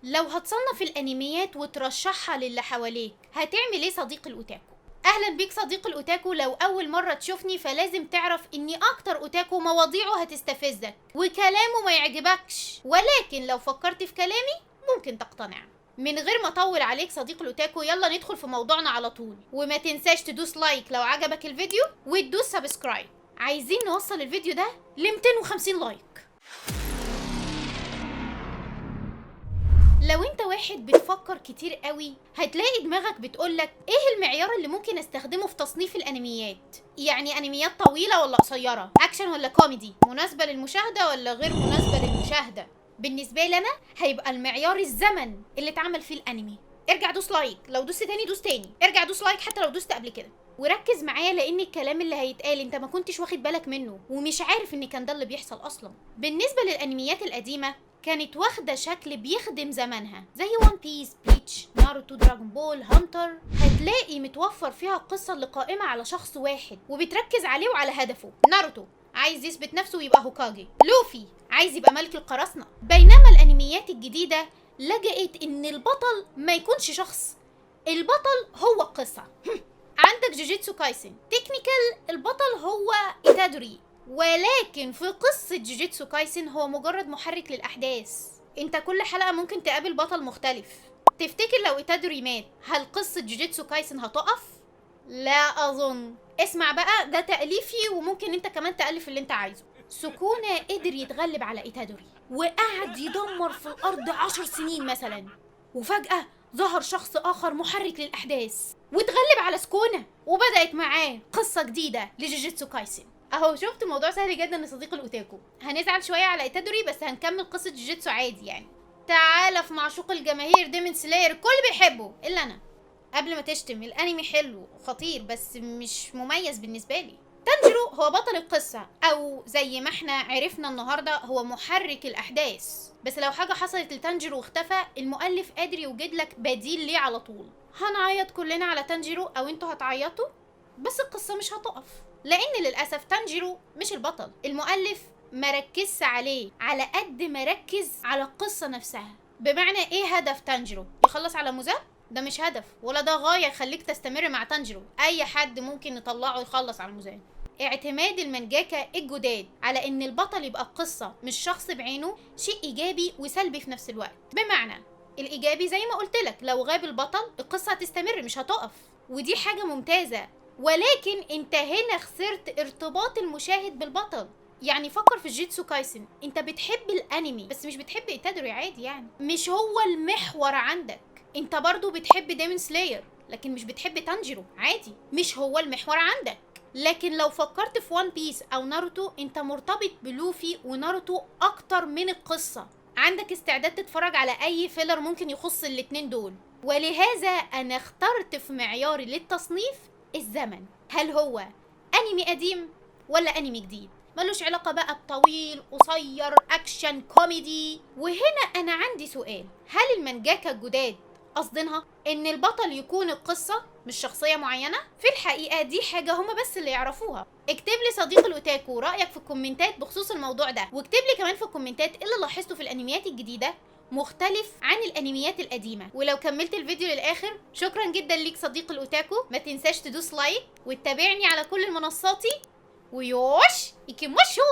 لو هتصنف الانميات وترشحها للي حواليك هتعمل ايه صديق الاوتاكو؟ اهلا بيك صديق الاوتاكو. لو اول مرة تشوفني فلازم تعرف اني اكتر اوتاكو مواضيعه هتستفزك وكلامه ما يعجبكش، ولكن لو فكرت في كلامي ممكن تقتنع. من غير ما اطول عليك صديق الاوتاكو، يلا ندخل في موضوعنا على طول. وما تنساش تدوس لايك لو عجبك الفيديو وتدوس سبسكرايب. عايزين نوصل الفيديو ده ل 250 لايك. لو انت واحد بتفكر كتير قوي هتلاقي دماغك بتقولك ايه المعيار اللي ممكن استخدمه في تصنيف الانميات؟ يعني انميات طويلة ولا قصيرة؟ اكشن ولا كوميدي؟ مناسبة للمشاهدة ولا غير مناسبة للمشاهدة؟ بالنسبة لي انا هيبقى المعيار الزمن اللي اتعمل فيه الانمي. ارجع دوس لايك، لو دوست تاني دوس تاني، ارجع دوس لايك حتى لو دوست قبل كده. وركز معايا لان الكلام اللي هيتقال انت ما كنتش واخد بالك منه ومش عارف ان كان ده اللي بيحصل اصلا. بالنسبة للانميات القديمة كانت واخدة شكل بيخدم زمانها زي وان بيس، بليتش، ناروتو، دراجون بول، هانتر. هتلاقي متوفر فيها القصة اللي قائمة على شخص واحد وبتركز عليه وعلى هدفه. ناروتو عايز يثبت نفسه ويبقى هوكاجي، لوفي عايز يبقى ملك القراصنة. بينما الانميات الجديدة لجأت ان البطل ما يكونش شخص، البطل هو القصة. عندك جوجيتسو كايسن، تكنيكال البطل هو إيتادوري، ولكن في قصة جوجيتسو كايسن هو مجرد محرك للأحداث. انت كل حلقة ممكن تقابل بطل مختلف. تفتكر لو إيتادوري مات هل قصة جوجيتسو كايسن هتقف؟ لا أظن. اسمع بقى، ده تأليفي وممكن انت كمان تألف اللي انت عايزه. سكونة قدر يتغلب على إيتادوري وقعد يدمر في الأرض 10 سنين مثلا، وفجأة ظهر شخص آخر محرك للأحداث واتغلب على سكونة وبدأت معاه قصة جديدة لجوجيتسو كايسن. اهو شفت، موضوع سهل جدا يا صديق الاوتاكو. هنزعل شويه على ايتادوري بس هنكمل قصه جوجيتسو عادي يعني. تعالى في معشوق الجماهير ديمون سلاير، الكل بيحبه الا انا. قبل ما تشتم، الانمي حلو وخطير بس مش مميز بالنسبه لي. تانجيرو هو بطل القصة، او زي ما احنا عرفنا النهاردة هو محرك الاحداث. بس لو حاجة حصلت لتانجيرو واختفى، المؤلف قادر يوجد لك بديل ليه على طول. هنعيط كلنا على تانجيرو او انتوا هتعيطوا، بس القصة مش هتقف لان للاسف تانجيرو مش البطل. المؤلف مركزش عليه على قد ما ركز على القصة نفسها. بمعنى ايه هدف تانجيرو؟ يخلص على موزة؟ ده مش هدف ولا ده غاية يخليك تستمر مع تانجيرو. اي حد ممكن نطلعه يخلص على موزة. اعتماد المانجاكا الجداد على ان البطل يبقى القصة مش شخص بعينه شيء ايجابي وسلبي في نفس الوقت. بمعنى الايجابي زي ما قلت لك، لو غاب البطل القصة هتستمر مش هتقف، ودي حاجة ممتازة. ولكن انت هنا خسرت ارتباط المشاهد بالبطل. يعني فكر في جيتسو كايسن، انت بتحب الانمي بس مش بتحب ايتادوري عادي، يعني مش هو المحور عندك. انت برضو بتحب ديمون سلاير لكن مش بتحب تانجيرو عادي، مش هو المحور عندك. لكن لو فكرت في وان بيس او ناروتو، انت مرتبط بلوفي وناروتو اكتر من القصة. عندك استعداد تتفرج على اي فيلر ممكن يخص الاتنين دول. ولهذا انا اخترت في معياري للتصنيف الزمن. هل هو انمي قديم ولا انمي جديد؟ ملوش علاقة بقى بطويل قصير اكشن كوميدي. وهنا انا عندي سؤال، هل المانجاكا الجداد قصدينها ان البطل يكون القصة مش شخصية معينة؟ في الحقيقة دي حاجة هما بس اللي يعرفوها. اكتب لي صديق الاوتاكو رأيك في الكومنتات بخصوص الموضوع ده، واكتب لي كمان في الكومنتات اللي لاحظته في الانميات الجديدة مختلف عن الانميات القديمة. ولو كملت الفيديو للاخر شكرا جدا ليك صديق الاوتاكو. ما تنساش تدوس لايك وتتابعني على كل المنصات. ويوش إيكيموشو.